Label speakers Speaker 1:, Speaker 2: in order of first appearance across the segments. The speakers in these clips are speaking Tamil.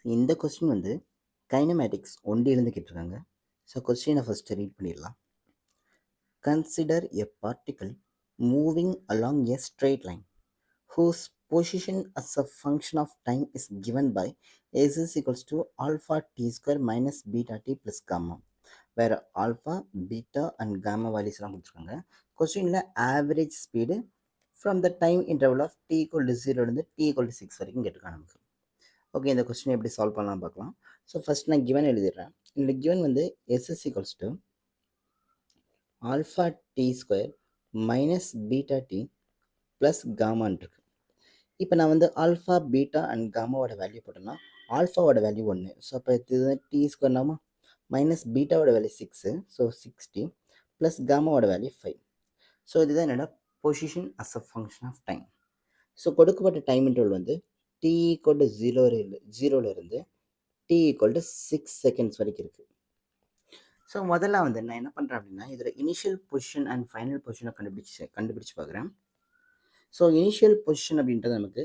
Speaker 1: இந்த கொஸ்டின் வந்து கைனமேட்டிக்ஸ் ஒன்றிலிருந்து கேட்டிருக்காங்க. ஸோ கொஸ்டினை ஃபஸ்ட்டு ரீட் பண்ணிடலாம். Consider a particle moving along a straight line whose position as a function of time is given by s is equals to alpha t square minus beta t plus gamma, where alpha, beta and gamma values எல்லாம் கொடுத்துருக்காங்க. கொஸ்டினில் average speed from the time interval of t equal to 0 t equal to 6 வரைக்கும் கேட்டிருக்காங்க நமக்கு. ஓகே, இந்த கொஸ்டினை எப்படி சால்வ் பண்ணலாம் பார்க்கலாம். ஸோ ஃபஸ்ட் நான் கிவன் எழுதிடுறேன். இந்த கிவன் வந்து s is equals to alpha t square minus beta t plus gamma இருக்கு. இப்போ நான் வந்து ஆல்ஃபா, பீட்டா அண்ட் காமாவோட வேல்யூ போட்டேன்னா ஆல்ஃபாவோட வேல்யூ 1. ஸோ அப்போ இது டி ஸ்கொயர்னாமா மைனஸ் பீட்டாவோட வேல்யூ 6, ஸோ 60 ப்ளஸ் காமாவோட வேல்யூ 5. ஸோ இதுதான் என்னோட position as a function of time. So கொடுக்கப்பட்ட டைம் இன்டர்வல் வந்து டி ஈக்குவல் டு 0லேருந்து டி ஈக்குவல் டு 6 செகண்ட்ஸ் வரைக்கும் இருக்குது. ஸோ முதல்ல வந்து நான் என்ன பண்ணுறேன் அப்படின்னா இதோட இனிஷியல் பொசிஷன் அண்ட் ஃபைனல் பொசிஷனை கண்டுபிடிச்சு பார்க்குறேன். ஸோ இனிஷியல் பொசிஷன் அப்படின்றது நமக்கு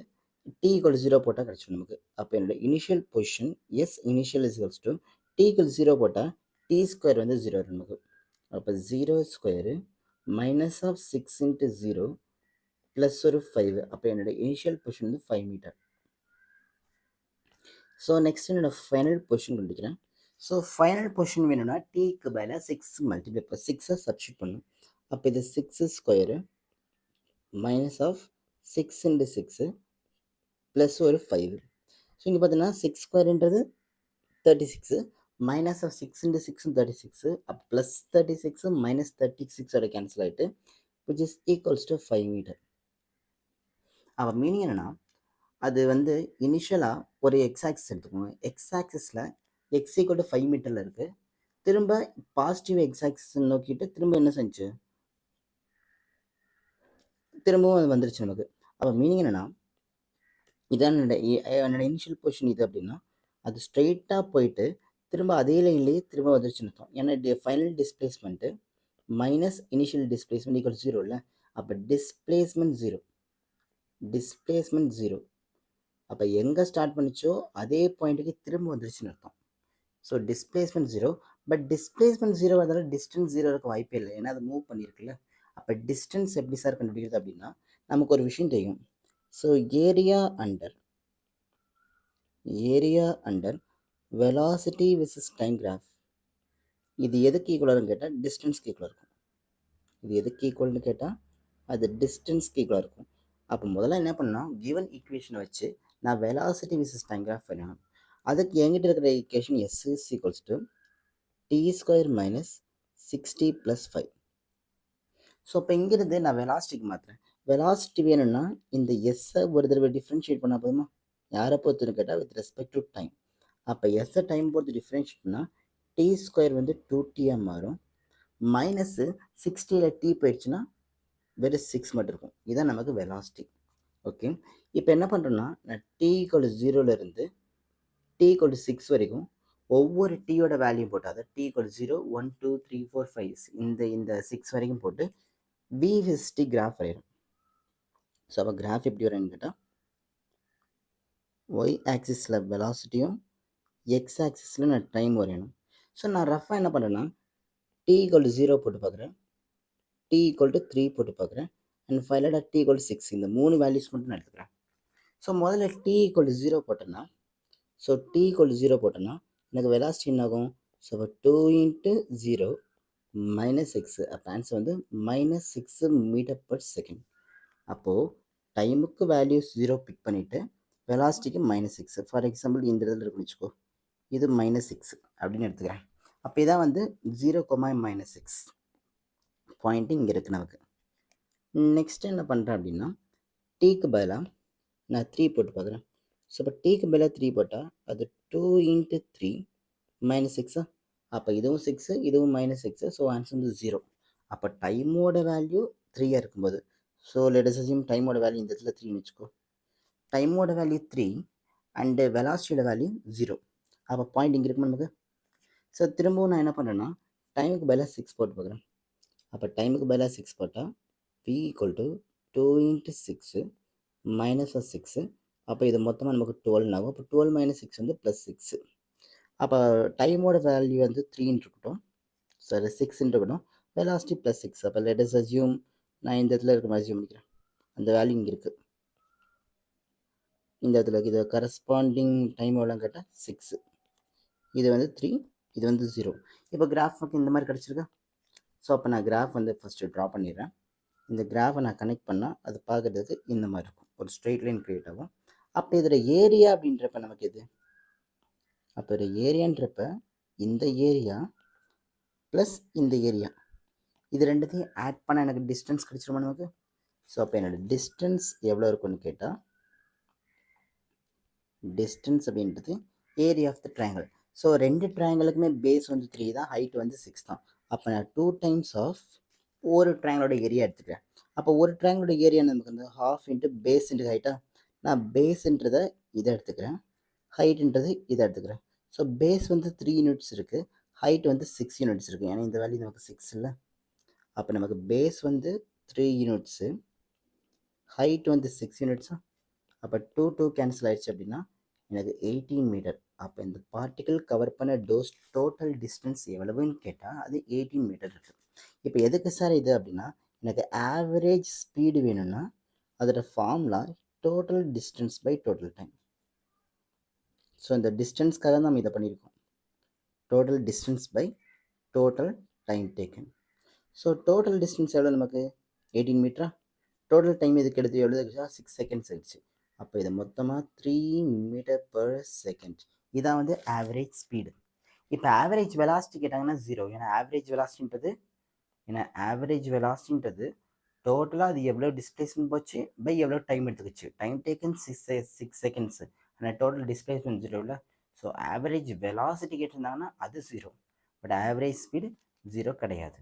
Speaker 1: t ஈக்குவல் 0 போட்டால் கிடச்சிடும் நமக்கு. அப்போ என்னோட initial position s initial is equals to t equal 0 போட்டால் t ஸ்கொயர் வந்து 0 வரும் நமக்கு. அப்போ 0 square minus of 6 into 0 plus ஒரு 5. அப்போ என்னோட இனிஷியல் பொசிஷன் வந்து 5 மீட்டர். ஸோ நெக்ஸ்ட் என்னோட ஃபைனல் பொசிஷன் கண்டுக்கிறேன். ஸோ ஃபைனல் பொசிஷன் வேணும்னா டீக்கு பதிலாக 6 மல்டிப்ளை 6 சப்ஸ்டியூட் பண்ணணும். அப்போ இது 6 square minus of 6 into 6 plus ஒரு 5. ஸோ இங்கே பார்த்தீங்கன்னா 6 ஸ்கொயருன்றது 36 minus of 6 into 6 36 plus 36 minus 36ஓட கேன்சல் ஆகிட்டு which is equals to 5 metre. அப்போ மீனிங் என்னென்னா அது வந்து இனிஷியலாக ஒரு எக்ஸ் ஆக்சிஸ் எடுத்துக்கோங்க. எக்ஸ் ஆக்சிஸில் எக்ஸ் ஈக்குவல் டு 5 மீட்டரில் இருக்குது. திரும்ப பாசிட்டிவ் எக்ஸ் ஆக்சிஸ் நோக்கிட்டு திரும்ப என்ன செஞ்சு திரும்பவும் அது வந்துருச்சு நமக்கு. அப்போ மீனிங் என்னென்னா இதான் என்னோட இனிஷியல் பொசிஷன் இது அப்படின்னா அது ஸ்ட்ரெயிட்டாக போயிட்டு திரும்ப அதே லைன்லேயே திரும்ப வந்துருச்சுன்னு அர்த்தம். ஏன்னா final displacement minus initial displacement equal 0 இல்லை. அப்போ டிஸ்பிளேஸ்மெண்ட் ஜீரோ. அப்போ எங்கே ஸ்டார்ட் பண்ணிச்சோ அதே பாயிண்ட்டுக்கு திரும்ப வந்துருச்சுன்னு அர்த்தம். So displacement 0. பட் டிஸ்பிளேஸ்மெண்ட் 0 வந்தாலும் டிஸ்டன்ஸ் 0 இருக்க வாய்ப்பே இல்லை, ஏன்னா அது மூவ் பண்ணியிருக்குல்ல. அப்போ டிஸ்டன்ஸ் எப்படி சார் கண்டுபிடிக்கிறது அப்படின்னா நமக்கு ஒரு விஷயம் தெரியும். So area under velocity versus time graph இது எதுக்கு ஈக்குவலாக கேட்டால் டிஸ்டன்ஸ்க்கு ஈக்குவலாக இருக்கும். இது எதுக்கு ஈக்குவல்னு கேட்டால் அது டிஸ்டன்ஸ்க்கு ஈக்குவலாக இருக்கும். அப்போ முதல்ல என்ன பண்ணால் கிவன் ஈக்குவேஷனை வச்சு நான் வெலாசிட்டி விசஸ் டைம் கிராஃப் பண்ணணும். அதுக்கு என்கிட்ட இருக்கிற equation s is equals to t square minus 60 plus 5. So இப்போ இங்கிருந்து நான் வெலாசிட்டிக்கு மாற்றுறேன். வெலாசிட்டி வேணும்னா இந்த எஸ்ஸை ஒரு தடவை டிஃப்ரென்ஷியேட் பண்ணால் போதுமா? யாரை பொறுத்துன்னு கேட்டால் வித் ரெஸ்பெக்ட் டு டைம். அப்போ எஸ்ஸை டைம் பொறுத்து டிஃப்ரென்ஷியேட் பண்ணால் டி ஸ்கொயர் வந்து 2tஆக மாறும். மைனஸு 60ல் டி போயிடுச்சுன்னா வெறும் 6 மட்டும் இருக்கும். இதுதான் நமக்கு வெலாசிட்டி. ஓகே, இப்போ என்ன பண்ணுறோன்னா நான் டி ஈக்குவல் 0லேருந்து டி ஈக்குவல் 6 வரைக்கும் ஒவ்வொரு டீயோட வேல்யூ போட்டு அதை டி ஈக்குவல் 0 1 2 3 4 5 இந்த 6 வரைக்கும் போட்டு விஹெச்டி கிராஃப் ஆயிடும். ஸோ அப்போ கிராஃப் எப்படி வரும்னு கேட்டால் ஒய் ஆக்சிஸில் வெலாசிட்டியும் எக்ஸ் ஆக்சிஸில் நான் டைம் வரையணும். ஸோ நான் ரஃபாக என்ன பண்ணுறேன்னா டி ஈக்குவல் 0 போட்டு பார்க்குறேன், டி ஈக்குவல் டு 3 போட்டு பார்க்குறேன், அண்ட் ஃபைனலாக டி ஈக்குவல் 6 இந்த 3 வேல்யூஸ் மட்டும் நான் எடுத்துக்கிறேன். ஸோ முதல்ல டி ஈக்குவல் 0 போட்டேன்னா எனக்கு வெலாசிட்டி என்ன ஆகும்? ஸோ அப்போ 2 இன்ட்டு 0 மைனஸ் 6. அப்போ ஆன்சர் வந்து மைனஸ் 6 மீட்டர் பர் செகண்ட். அப்போது டைமுக்கு வேல்யூஸ் 0 பிக் பண்ணிவிட்டு வெலாசிட்டிக்கு மைனஸ் 6. ஃபார் எக்ஸாம்பிள் இந்த இடத்துல இருக்குன்னு வச்சுக்கோ, இது மைனஸ் 6 அப்படின்னு எடுத்துக்கிறேன். அப்போ இதான் வந்து 0,-6 பாயிண்ட்டு இங்கே இருக்குது நமக்கு. நெக்ஸ்ட் என்ன பண்ணுறேன் அப்படின்னா டீக்கு பதிலாக நான் 3 போட்டு பார்க்குறேன். ஸோ இப்போ டீக்கு பதிலாக 3 போட்டால் அது 2 இன்ட்டு 3 மைனஸ் 6. அப்போ இதுவும் 6 இதுவும் மைனஸ் 6. ஸோ ஆன்சர் வந்து 0. அப்போ டைமோட வேல்யூ 3ஆக இருக்கும்போது, ஸோ லெட்ஸ் அஸ்யூம் டைமோட வேல்யூ இந்த இடத்துல 3ன்னு வச்சுக்கோ. டைமோட வேல்யூ 3 அண்டு வெலாசிட்டியோட வேல்யூ 0. அப்போ பாயிண்ட் இங்கே இருக்குமா நமக்கு? ஸோ திரும்பவும் நான் என்ன பண்ணுறேன்னா டைமுக்கு பதிலாக 6 போட்டு பார்க்குறேன். அப்போ டைமுக்கு பதிலாக 6 போட்டால் p equal to 2 into 6 minus 6 அப்போ இது மொத்தமாக நமக்கு 12 ஆகும். அப்போ 12 மைனஸ் 6 வந்து +6. அப்போ டைமோட வேல்யூ வந்து 3ன்னு இருக்கட்டும், சாரி 6ன்னு இருக்கட்டும், வெலாசிட்டி +6. அப்போ லெட் அஸ் அஸ்யூம், நான் இந்த இடத்துல இருக்க மாதிரி அஸ்யூம் பண்ணிக்கிறேன், அந்த வேல்யூ இங்கே இருக்குது, இந்த இடத்துல இது கரஸ்பாண்டிங் டைம் எவ்வளோன்னு கேட்டால் 6, இது வந்து 3, இது வந்து 0. இப்போ கிராஃப் நமக்கு இந்த மாதிரி கிடச்சிருக்கா? ஸோ அப்போ நான் கிராஃப் வந்து ஃபஸ்ட்டு ட்ரா பண்ணிடுறேன். இந்த கிராஃபை நான் கனெக்ட் பண்ணால் அது பார்க்குறதுக்கு இந்த மாதிரி இருக்கும், ஒரு ஸ்ட்ரெயிட் லைன் க்ரியேட் ஆகும். அப்போ இதில் ஏரியா அப்படின்றப்ப நமக்கு எது? அப்போ ஒரு ஏரியான்றப்ப இந்த ஏரியா ப்ளஸ் இந்த ஏரியா, இது ரெண்டுத்தையும் ஆட் பண்ண எனக்கு டிஸ்டன்ஸ் கிடச்சிருமா நமக்கு? ஸோ அப்போ என்னோட டிஸ்டன்ஸ் எவ்வளோ இருக்குன்னு கேட்டால், டிஸ்டன்ஸ் அப்படின்றது area of the triangle. So ரெண்டு ட்ரையாங்கிளுக்குமே பேஸ் வந்து 3 தான், ஹைட் வந்து 6 தான். அப்போ நான் 2 டைம்ஸ் ஆஃப் ஒரு ட்ரையாங்கிளோட ஏரியா எடுத்துக்கிறேன். அப்போ ஒரு ட்ரையாங்கிளோட ஏரியா நமக்கு வந்து ½ இன்ட்டு பேஸ் இன்ட்டு ஹைட்டா, நான் பேஸ்ன்றதை இதை எடுத்துக்கிறேன், ஹைட்டுன்றது இதை எடுத்துக்கிறேன். ஸோ பேஸ் வந்து 3 யூனிட்ஸ் இருக்குது, ஹைட் வந்து 6 யூனிட்ஸ் இருக்குது, ஏன்னா இந்த வேல்யூ நமக்கு 6 இல்லை. அப்போ நமக்கு பேஸ் வந்து 3 யூனிட்ஸு, ஹைட் வந்து 6 யூனிட்ஸா. அப்போ 2 2 கேன்சல் ஆயிடுச்சு அப்படின்னா எனக்கு 18 மீட்டர். அப்போ இந்த பார்ட்டிக்கல் கவர் பண்ண டோட்டல் டிஸ்டன்ஸ் எவ்வளவுன்னு கேட்டால் அது 18 மீட்டர் இருக்குது. இப்போ எதுக்கு சார் இது அப்படின்னா, எனக்கு ஆவரேஜ் ஸ்பீடு வேணும்னா அதோட formula total distance by total time. So இந்த டிஸ்டன்ஸ்க்காக தான் நம்ம இதை பண்ணியிருக்கோம், total distance by total time taken. So total distance எவ்வளோ நமக்கு? 18 மீட்டரா. டோட்டல் டைம் இதுக்கு எடுத்து எவ்வளோ ஆகிடுச்சா? 6 செகண்ட்ஸ் ஆகிடுச்சு. அப்போ இது மொத்தமாக 3 மீட்டர் பர் செகண்ட். இதான் வந்து ஆவரேஜ் ஸ்பீடு. இப்போ ஆவரேஜ் வெலாசிட்டி கேட்டாங்கன்னா 0, ஏன்னா ஆவரேஜ் வெலாசிட்டின்றது டோட்டலாக அது எவ்வளோ டிஸ்பிளேஸ்மெண்ட் போச்சு பை எவ்வளோ டைம் எடுத்துக்கிச்சு. டைம் டேக்கன் 6 செகண்ட்ஸ், ஆனால் டோட்டல் டிஸ்பிளேஸ்மெண்ட் 0 இல்லை. ஸோ ஆவரேஜ் வெலாசிட்டி கேட்டிருந்தாங்கன்னா அது 0, பட் ஆவரேஜ் ஸ்பீடு 0 கிடையாது.